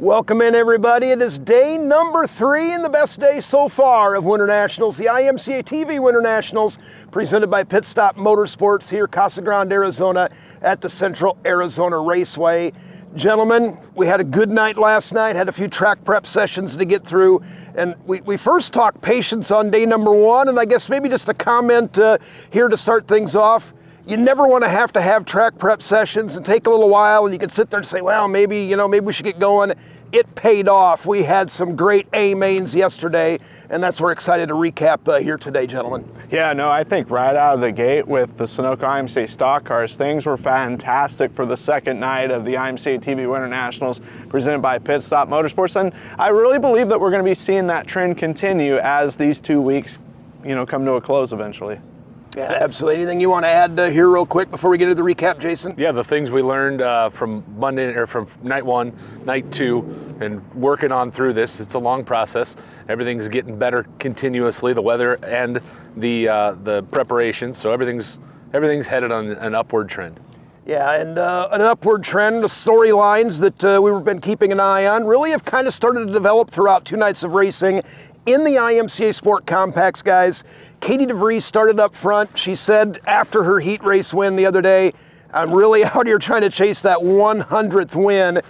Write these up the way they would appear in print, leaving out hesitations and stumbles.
Welcome in, everybody. It is day number 3 and the best day so far of Winternationals, the IMCA TV Winternationals, presented by Pit Stop Motorsports here, Casa Grande, Arizona, at the Central Arizona Raceway. Gentlemen, we had a good night last night, had a few track prep sessions to get through, and we first talked patience on day number 1, and I guess maybe just a comment here to start things off. You never want to have track prep sessions and take a little while, and you can sit there and say, well, maybe we should get going. It paid off. We had some great A-mains yesterday, and that's what we're excited to recap here today, gentlemen. Yeah, no, I think right out of the gate with the Sunoco IMCA stock cars, things were fantastic for the second night of the IMCA TV Winternationals presented by Pit Stop Motorsports, and I really believe that we're going to be seeing that trend continue as these 2 weeks, come to a close eventually. Yeah, absolutely. Anything you want to add here real quick before we get to the recap, Jason? Yeah, the things we learned from night 1, night 2, and working on through this. It's a long process. Everything's getting better continuously, the weather and the preparations. So everything's headed on an upward trend. Yeah, and an upward trend. The storylines that we've been keeping an eye on really have kind of started to develop throughout 2 nights of racing in the IMCA Sport Compacts, guys. Katie DeVries started up front. She said after her heat race win the other day, I'm really out here trying to chase that 100th win.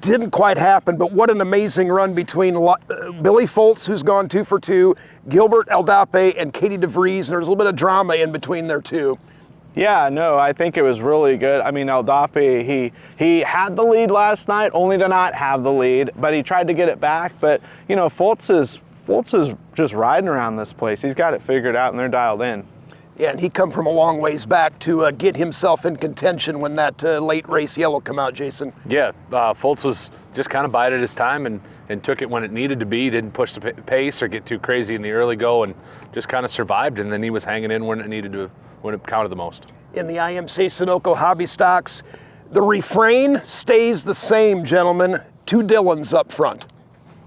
Didn't quite happen, but what an amazing run between Billy Foltz, who's gone 2 for 2, Gilbert Aldape, and Katie DeVries, and there's a little bit of drama in between there too. Yeah, no, I think it was really good. I mean, Aldape, he had the lead last night, only to not have the lead, but he tried to get it back. But, Foltz is just riding around this place. He's got it figured out, and they're dialed in. Yeah, and he come from a long ways back to get himself in contention when that late race yellow come out, Jason. Yeah, Foltz was just kind of bided his time and took it when it needed to be. Didn't push the pace or get too crazy in the early go, and just kind of survived. And then he was hanging in when it counted the most. In the IMCA Sunoco hobby stocks, the refrain stays the same, gentlemen. 2 Dylans up front.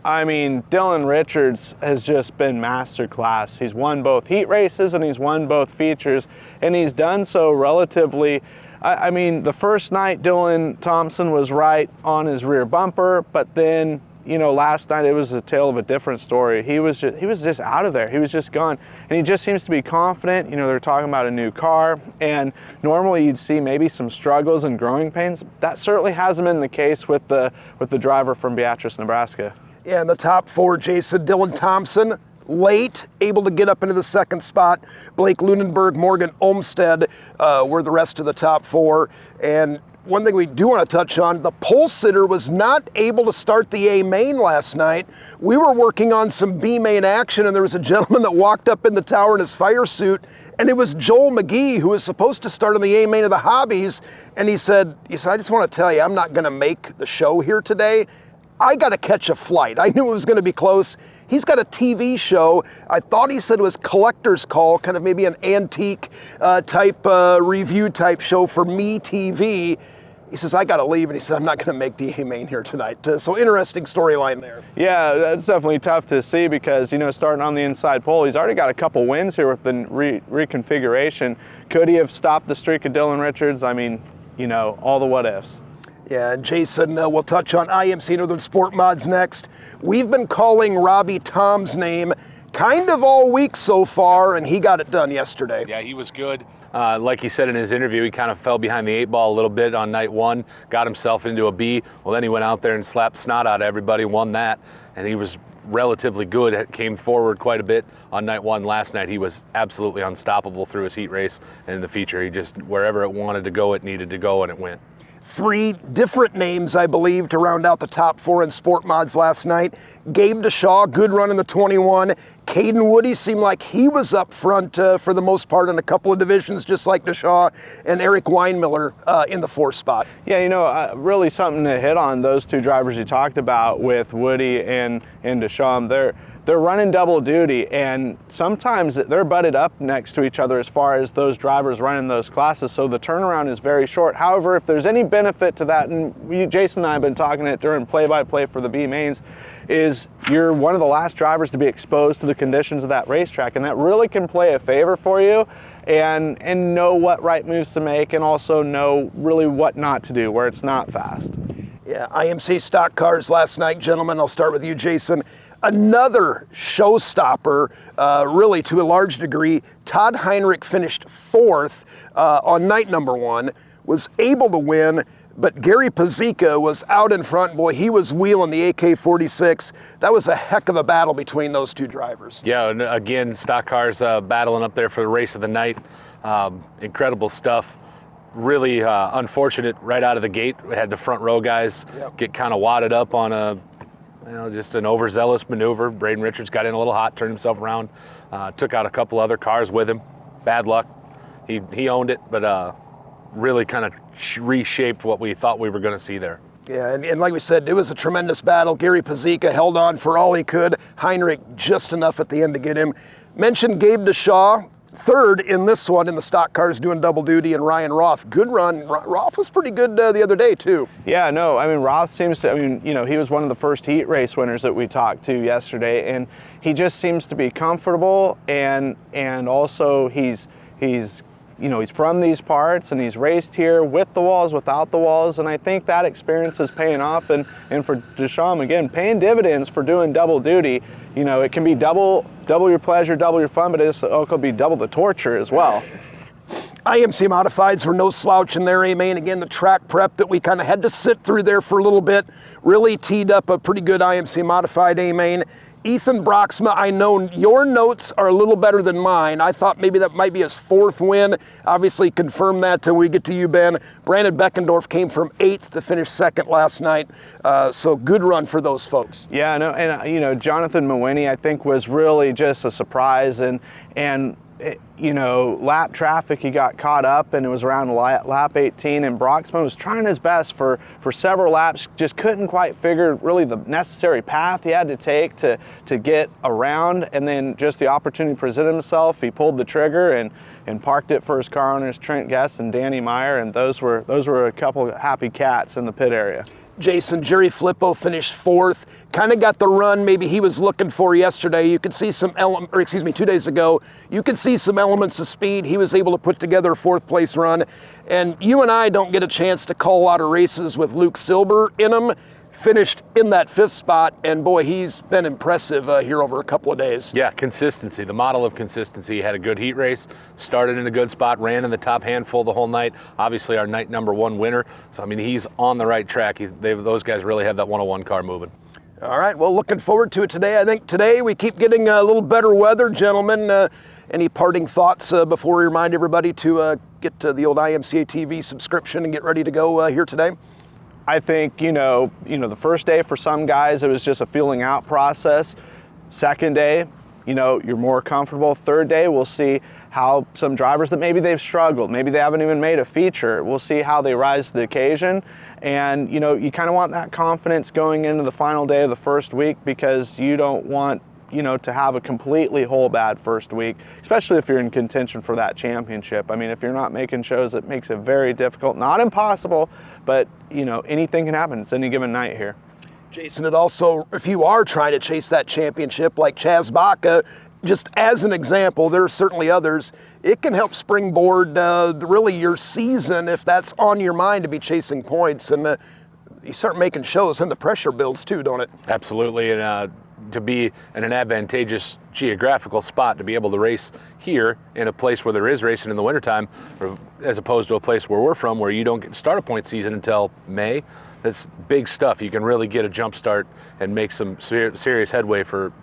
I mean, Dylan Richards has just been masterclass. He's won both heat races and he's won both features, and he's done so relatively. I mean, the first night Dylan Thompson was right on his rear bumper, but then, last night it was a tale of a different story. He was just out of there. He was just gone, and he just seems to be confident. They're talking about a new car, and normally you'd see maybe some struggles and growing pains. That certainly hasn't been the case with the driver from Beatrice, Nebraska. Yeah, in the top 4, Jason, Dylan Thompson, late, able to get up into the second spot. Blake Lunenburg, Morgan Olmstead were the rest of the top 4. And one thing we do want to touch on, the pole sitter was not able to start the A main last night. We were working on some B main action, and there was a gentleman that walked up in the tower in his fire suit, and it was Joel McGee, who was supposed to start on the A main of the hobbies. And he said, I just want to tell you, I'm not going to make the show here today. I got to catch a flight. I knew it was going to be close. He's got a TV show. I thought he said it was Collector's Call, kind of maybe an antique type review type show for Me TV. He says, I got to leave, and he said, I'm not going to make the A-main here tonight. So interesting storyline there. Yeah, that's definitely tough to see because, starting on the inside pole, he's already got a couple wins here with the reconfiguration. Could he have stopped the streak of Dylan Richards? I mean, all the what ifs. Yeah, and Jason, we'll touch on IMC Northern Sport Mods next. We've been calling Robbie Tom's name kind of all week so far, and he got it done yesterday. Yeah, he was good. Like he said in his interview, he kind of fell behind the 8 ball a little bit on night 1, got himself into a B. Well, then he went out there and slapped snot out of everybody, won that, and he was relatively good. Came forward quite a bit on night 1. Last night, he was absolutely unstoppable through his heat race and in the feature. He just, wherever it wanted to go, it needed to go, and it went. 3 different names, I believe, to round out the top 4 in Sport Mods last night. Gabe DeShaw, good run in the 21. Caden Woody seemed like he was up front for the most part in a couple of divisions, just like DeShaw, and Eric Weinmiller in the 4th spot. Yeah, really something to hit on those 2 drivers you talked about with Woody and DeShaw. They're running double duty, and sometimes they're butted up next to each other as far as those drivers running those classes, so the turnaround is very short. However, if there's any benefit to that, and Jason and I have been talking it during play-by-play for the B mains, is you're one of the last drivers to be exposed to the conditions of that racetrack, and that really can play a favor for you and know what right moves to make, and also know really what not to do where it's not fast. Yeah, IMCA stock cars last night, gentlemen. I'll start with you, Jason. Another showstopper, really to a large degree. Todd Heinrich finished 4th on night number 1, was able to win, but Gary Pazika was out in front. Boy, he was wheeling the AK-46. That was a heck of a battle between those two drivers. Yeah, and again, stock cars battling up there for the race of the night. Incredible stuff. Really unfortunate right out of the gate. We had the front row guys get kind of wadded up on just an overzealous maneuver. Braden Richards got in a little hot, turned himself around, took out a couple other cars with him. Bad luck. He owned it, but really kind of reshaped what we thought we were going to see there. Yeah, and like we said, it was a tremendous battle. Gary Pazika held on for all he could. Heinrich just enough at the end to get him. Mentioned Gabe DeShaw, 3rd in this one in the stock cars doing double duty, and Ryan Roth. Good run. Roth was pretty good the other day too. Yeah, no, I mean, Roth seems to, he was one of the first heat race winners that we talked to yesterday, and he just seems to be comfortable, and also he's from these parts, and he's raced here with the walls, without the walls, and I think that experience is paying off, and for Deschamps, again, paying dividends for doing double duty. It can be double your pleasure, double your fun, but it could be double the torture as well. IMC Modifieds were no slouch in there, A-Main. Again, the track prep that we kind of had to sit through there for a little bit really teed up a pretty good IMC Modified A-Main. Ethan Broxma, I know your notes are a little better than mine. I thought maybe that might be his 4th win. Obviously, confirm that till we get to you, Ben. Brandon Beckendorf came from 8th to finish 2nd last night. So good run for those folks. Yeah, no, and Jonathan Mawhinney, I think, was really just a surprise, and lap traffic, he got caught up, and it was around lap 18, and Broxman was trying his best for several laps, just couldn't quite figure really the necessary path he had to take to get around, and then just the opportunity presented himself. He pulled the trigger and parked it for his car owners, Trent Guest and Danny Meyer, and those were a couple of happy cats in the pit area. Jason, Jerry Flippo finished 4th. Kind of got the run maybe he was looking for yesterday. You could see 2 days ago, you could see some elements of speed. He was able to put together a 4th place run. And you and I don't get a chance to call a lot of races with Luke Silber in them. Finished in that 5th spot, and boy, he's been impressive here over a couple of days. Yeah, consistency, the model of consistency. He had a good heat race, started in a good spot, ran in the top handful the whole night. Obviously our night number 1 winner. So, he's on the right track. Those guys really have that 101 car moving. All right, well, looking forward to it today. I think today we keep getting a little better weather, gentlemen. Any parting thoughts before we remind everybody to get the old IMCA TV subscription and get ready to go here today? I think, the first day for some guys, it was just a feeling out process. Second day, you're more comfortable. Third day, we'll see how some drivers that maybe they've struggled, maybe they haven't even made a feature, we'll see how they rise to the occasion. And, you kind of want that confidence going into the final day of the first week, because you don't want, to have a completely whole bad first week, especially if you're in contention for that championship. If you're not making shows, it makes it very difficult, not impossible, but, anything can happen. It's any given night here. Jason, it also, if you are trying to chase that championship like Chaz Baca, just as an example, there are certainly others, it can help springboard really your season if that's on your mind to be chasing points. And you start making shows, and the pressure builds too, don't it? Absolutely, and to be in an advantageous geographical spot, to be able to race here in a place where there is racing in the wintertime, as opposed to a place where we're from, where you don't get to start a point season until May. That's big stuff. You can really get a jump start and make some serious headway for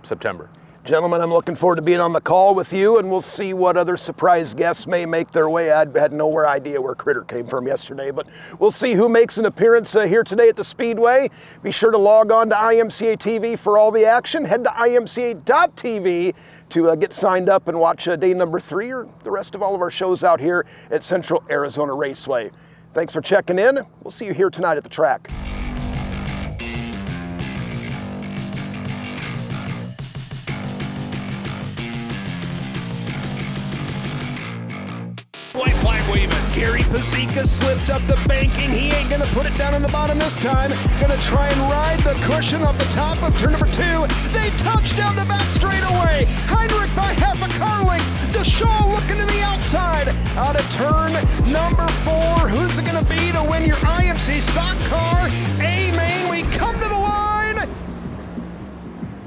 September. Gentlemen, I'm looking forward to being on the call with you, and we'll see what other surprise guests may make their way. I had no idea where Critter came from yesterday, but we'll see who makes an appearance here today at the Speedway. Be sure to log on to IMCA TV for all the action. Head to imca.tv to get signed up and watch day number 3 or the rest of all of our shows out here at Central Arizona Raceway. Thanks for checking in. We'll see you here tonight at the track. White flag waving. Gary Pazika slipped up the banking. He ain't gonna put it down on the bottom this time. Gonna try and ride the the cushion off the top of turn number 2. They touch down the back straightaway. Heinrich by half a car length. DeShaw looking to the outside. Out of turn number 4. Who's it going to be to win your IMC stock car? A-Main, we come to the line.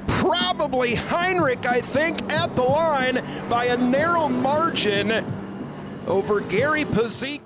Probably Heinrich, I think, at the line by a narrow margin over Gary Pazika.